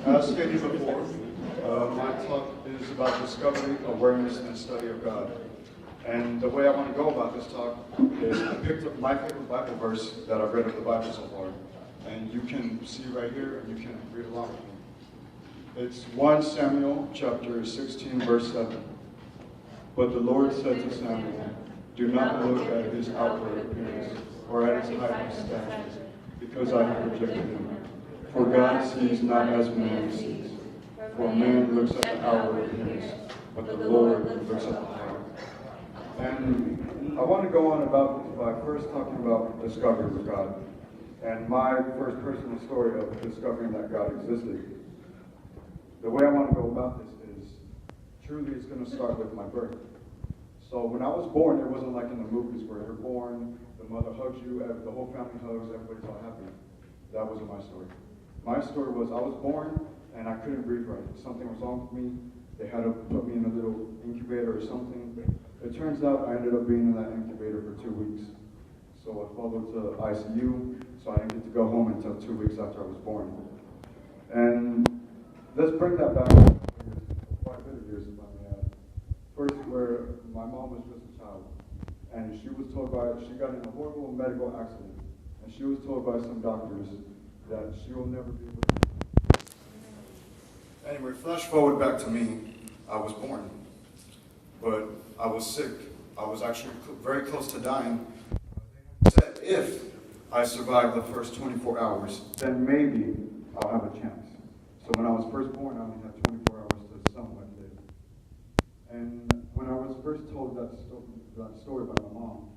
As stated before, my talk is about discovery, awareness, and study of God. And the way I want to go about this talk is I picked up my favorite Bible verse that I've read of the Bible so far. And you can see right here, and you can read along with me. It's 1 Samuel chapter 16, verse 7. But the Lord said to Samuel, do not look at his outward appearance or at his height of stature, because I have rejected him. For God sees not as man sees. For man looks at the outward appearance, but the Lord looks at the heart. And I want to go on about this by first talking about discovery of God. And my first personal story of discovering that God existed. The way I want to go about this is, truly it's going to start with my birth. So when I was born, it wasn't like in the movies where you're born, the mother hugs you, the whole family hugs, everybody's all happy. That wasn't my story. My story was I was born and I couldn't breathe right. Something was wrong with me. They had to put me in a little incubator or something. It turns out I ended up being in that incubator for 2 weeks. So I followed to ICU, so I didn't get to go home until 2 weeks after I was born. And let's bring that back quite a bit of years, if I may add. First, where my mom was just a child, and she got in a horrible medical accident, and she was told by some doctors that she will never be able to. Anyway, flash forward back to me. I was born, but I was sick. I was actually very close to dying. They said if I survived the first 24 hours, then maybe I'll have a chance. So when I was first born, I only had 24 hours to somewhat live. And when I was first told that story by my mom,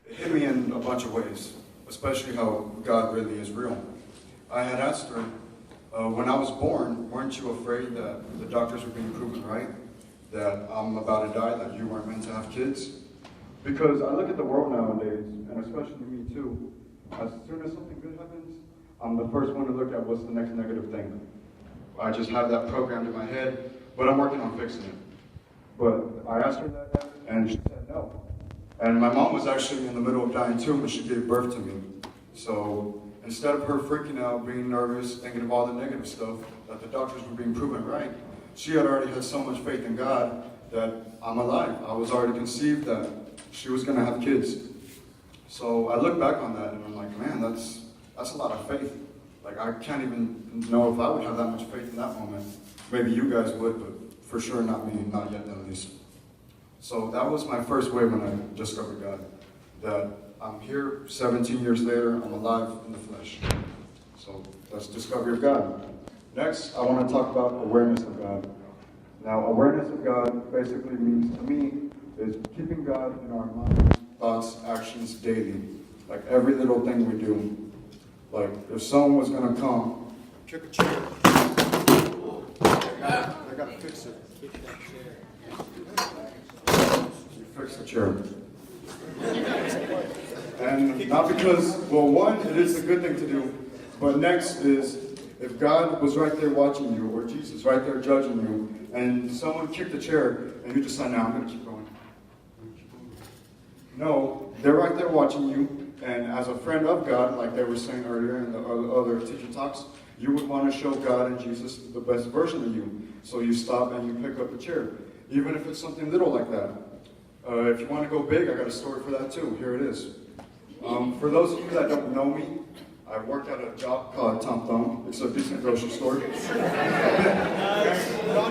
it hit me in a bunch of ways, especially how God really is real. I had asked her, when I was born, weren't you afraid that the doctors were being proven right? That I'm about to die, that you weren't meant to have kids? Because I look at the world nowadays, and especially me too, as soon as something good happens, I'm the first one to look at what's the next negative thing. I just have that programmed in my head, but I'm working on fixing it. But I asked her that, and she said no. And my mom was actually in the middle of dying too when she gave birth to me. So instead of her freaking out, being nervous, thinking of all the negative stuff, that the doctors were being proven right, she had already had so much faith in God that I'm alive. I was already conceived that she was going to have kids. So I look back on that and I'm like, man, that's a lot of faith. Like, I can't even know if I would have that much faith in that moment. Maybe you guys would, but for sure not me, not yet at least. So that was my first way when I discovered God. That I'm here 17 years later, I'm alive in the flesh. So that's discovery of God. Next, I want to talk about awareness of God. Now, awareness of God basically means to me is keeping God in our minds, thoughts, actions daily. Like every little thing we do. Like if someone was going to come, kick a chair. I got to fix it. You fix the chair. And not because, well, one, it is a good thing to do, but next is if God was right there watching you, or Jesus right there judging you, and someone kicked the chair, and you just said, no, I'm going to keep going. No, they're right there watching you, and as a friend of God, like they were saying earlier in the other teacher talks, you would want to show God and Jesus the best version of you. So you stop and you pick up the chair, even if it's something little like that. If you want to go big, I got a story for that too. Here it is. For those of you that don't know me, I work at a job called Tom Thumb. It's a decent grocery store. Y'all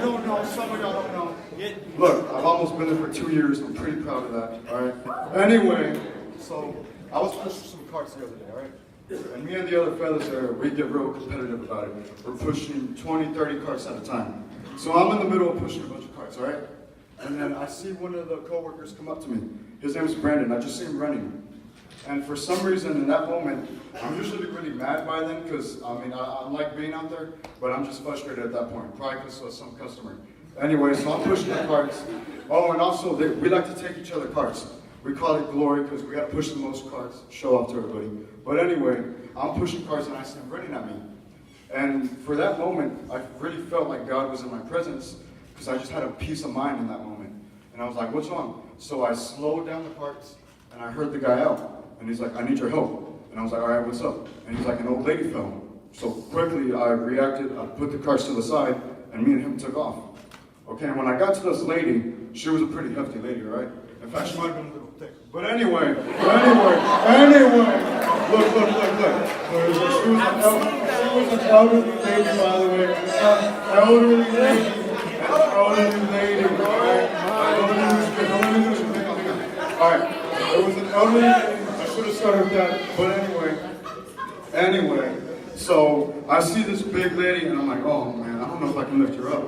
don't know, some of y'all don't know. Look, I've almost been there for 2 years. I'm pretty proud of that, all right? Anyway, so I was pushing some carts the other day, all right? And me and the other fellas there, we get real competitive about it. We're pushing 20, 30 carts at a time. So I'm in the middle of pushing a bunch of carts, all right? And then I see one of the coworkers come up to me. His name's Brandon. I just see him running. And for some reason, in that moment, I'm usually really mad by them because, I like being out there, but I'm just frustrated at that point, probably because of some customer. Anyway, so I'm pushing the carts. Oh, and also, we like to take each other carts. We call it glory because we got to push the most carts, show off to everybody. But anyway, I'm pushing carts and I see him running at me. And for that moment, I really felt like God was in my presence because I just had a peace of mind in that moment. And I was like, what's wrong? So I slowed down the carts and I heard the guy out. And he's like, I need your help. And I was like, all right, what's up? And he's like, an old lady fell. So quickly I reacted, I put the cars to the side, and me and him took off. Okay, and when I got to this lady, she was a pretty hefty lady, right? In fact, she might have been a little thick. But anyway, look. She was an elderly lady, by the way. Elderly lady. Alright, it was an elderly lady. I should have started with that, but anyway. So I see this big lady, and I'm like, oh man, I don't know if I can lift her up.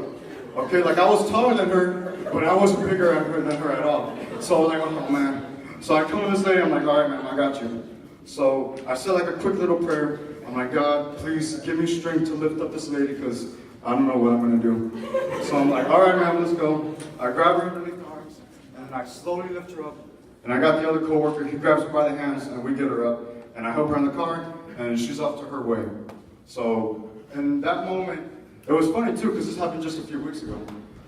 Okay, like I was taller than her, but I wasn't bigger than her at all. So I was like, oh man. So I come to this lady, I'm like, all right man, I got you. So I said like a quick little prayer. I'm like, God, please give me strength to lift up this lady, because I don't know what I'm gonna do. So I'm like, all right man, let's go. I grab her underneath the arms, and I slowly lift her up. And I got the other coworker, he grabs her by the hands, and we get her up. And I help her in the car, and she's off to her way. So in that moment, it was funny too, because this happened just a few weeks ago.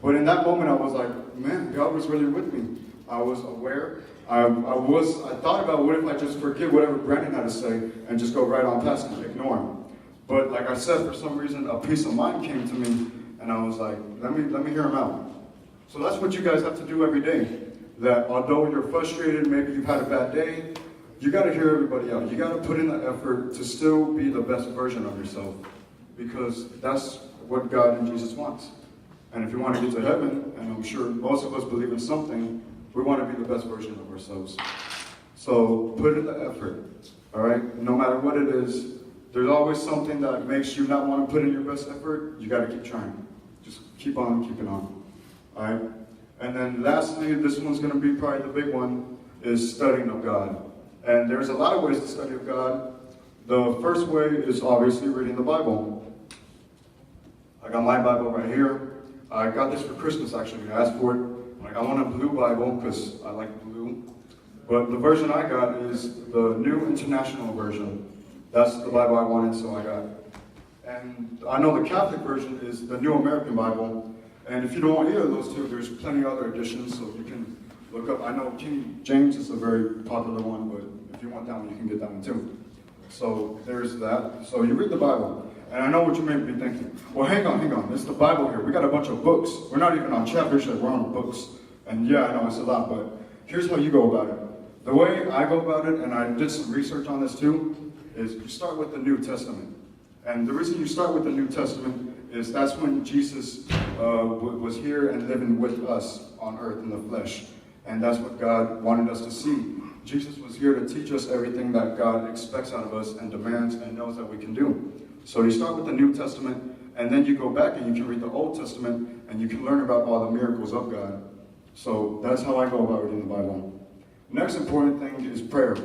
But in that moment, I was like, man, God was really with me. I was aware. I thought about what if I just forget whatever Brandon had to say and just go right on past him, ignore him. But like I said, for some reason, a peace of mind came to me, and I was like, let me hear him out. So that's what you guys have to do every day. That although you're frustrated, maybe you've had a bad day, you got to hear everybody out. You got to put in the effort to still be the best version of yourself, because that's what God and Jesus wants. And if you want to get to heaven, and I'm sure most of us believe in something, we want to be the best version of ourselves. So put in the effort, all right? No matter what it is, there's always something that makes you not want to put in your best effort. You got to keep trying. Just keep on keeping on, all right? And then lastly, this one's going to be probably the big one, is studying of God. And there's a lot of ways to study of God. The first way is obviously reading the Bible. I got my Bible right here. I got this for Christmas, actually. I asked for it. Like, I want a blue Bible because I like blue. But the version I got is the New International Version. That's the Bible I wanted, so I got it. And I know the Catholic version is the New American Bible. And if you don't want either of those two, there's plenty of other editions, so you can look up. I know King James is a very popular one, but if you want that one, you can get that one too. So there's that. So you read the Bible. And I know what you may be thinking. Well, hang on. It's the Bible here. We got a bunch of books. We're not even on chapters yet. We're on books. And yeah, I know it's a lot, but here's how you go about it. The way I go about it, and I did some research on this too, is you start with the New Testament. And the reason you start with the New Testament is that's when Jesus was here and living with us on earth in the flesh. And that's what God wanted us to see. Jesus was here to teach us everything that God expects out of us and demands and knows that we can do. So you start with the New Testament, and then you go back and you can read the Old Testament, and you can learn about all the miracles of God. So that's how I go about reading the Bible. Next important thing is prayer.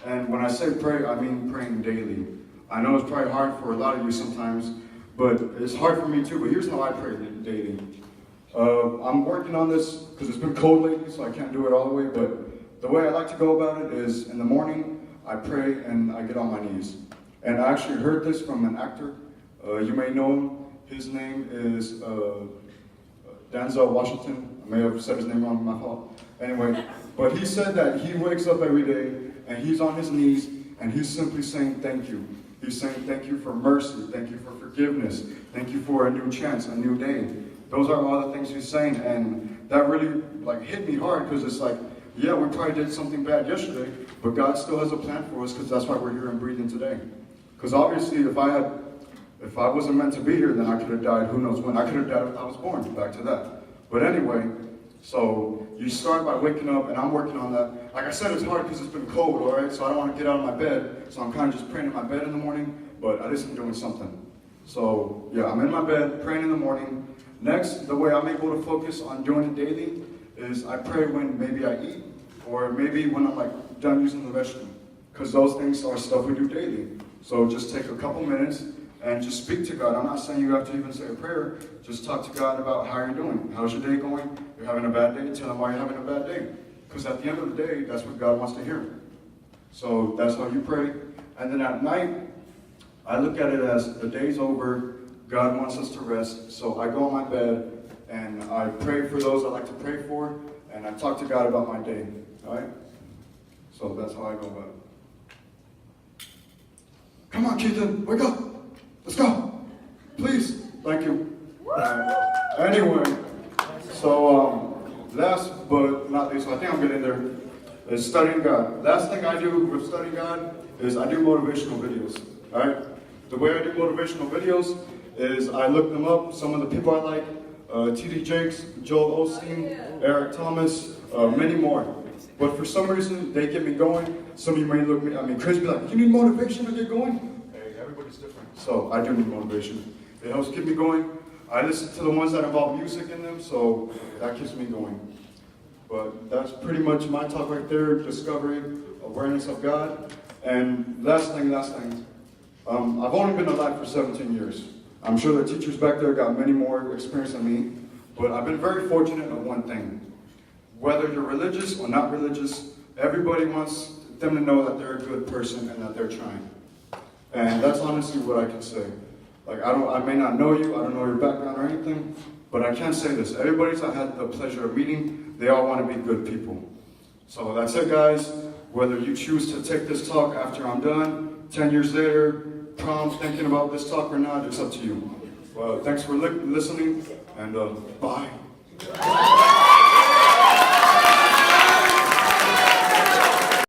And when I say pray, I mean praying daily. I know it's probably hard for a lot of you sometimes, but it's hard for me too. But here's how I pray daily. I'm working on this because it's been cold lately, so I can't do it all the way. But the way I like to go about it is in the morning, I pray and I get on my knees. And I actually heard this from an actor. You may know him. His name is Denzel Washington. I may have said his name wrong, my fault. Anyway, but he said that he wakes up every day and he's on his knees and he's simply saying thank you. He's saying thank you for mercy, thank you for forgiveness, thank you for a new chance, a new day. Those are all the things he's saying, and that really hit me hard, because it's like, yeah, we probably did something bad yesterday, but God still has a plan for us, because that's why we're here and breathing today. Because obviously, if I wasn't meant to be here, then I could have died who knows when. I could have died if I was born, back to that. But anyway, so you start by waking up, and I'm working on that. Like I said, it's hard because it's been cold, all right? So I don't want to get out of my bed, so I'm kind of just praying in my bed in the morning, but at least I'm doing something. So yeah, I'm in my bed, praying in the morning. Next, the way I'm able to focus on doing it daily is I pray when maybe I eat, or maybe when I'm done using the restroom, because those things are stuff we do daily. So just take a couple minutes and just speak to God. I'm not saying you have to even say a prayer. Just talk to God about how you're doing. How's your day going? You're having a bad day? Tell him why you're having a bad day. Because at the end of the day, that's what God wants to hear. So that's how you pray. And then at night, I look at it as the day's over. God wants us to rest. So I go on my bed and I pray for those I like to pray for. And I talk to God about my day. All right? So that's how I go about it. on, Keaton, wake up. Let's go. Please. Thank you. Anyway, so last but not least, so I think I'm getting there, is studying God. Last thing I do with studying God is I do motivational videos. All right? The way I do motivational videos is I look them up, some of the people I like, T.D. Jakes, Joel Osteen, Eric Thomas, many more. But for some reason, they get me going. Some of you may look at me crazy, be like, you need motivation to get going? Hey, everybody's different. So I do need motivation. It helps keep me going. I listen to the ones that involve music in them, so that keeps me going. But that's pretty much my talk right there, discovery, awareness of God. And last thing, I've only been alive for 17 years. I'm sure the teachers back there got many more experience than me, but I've been very fortunate in one thing. Whether you're religious or not religious, everybody wants them to know that they're a good person and that they're trying. And that's honestly what I can say. Like, I may not know you, I don't know your background or anything, but I can say this. Everybody I had the pleasure of meeting, they all want to be good people. So that's it, guys. Whether you choose to take this talk after I'm done, 10 years later, prom, thinking about this talk or not, it's up to you. Well, thanks for listening, and bye.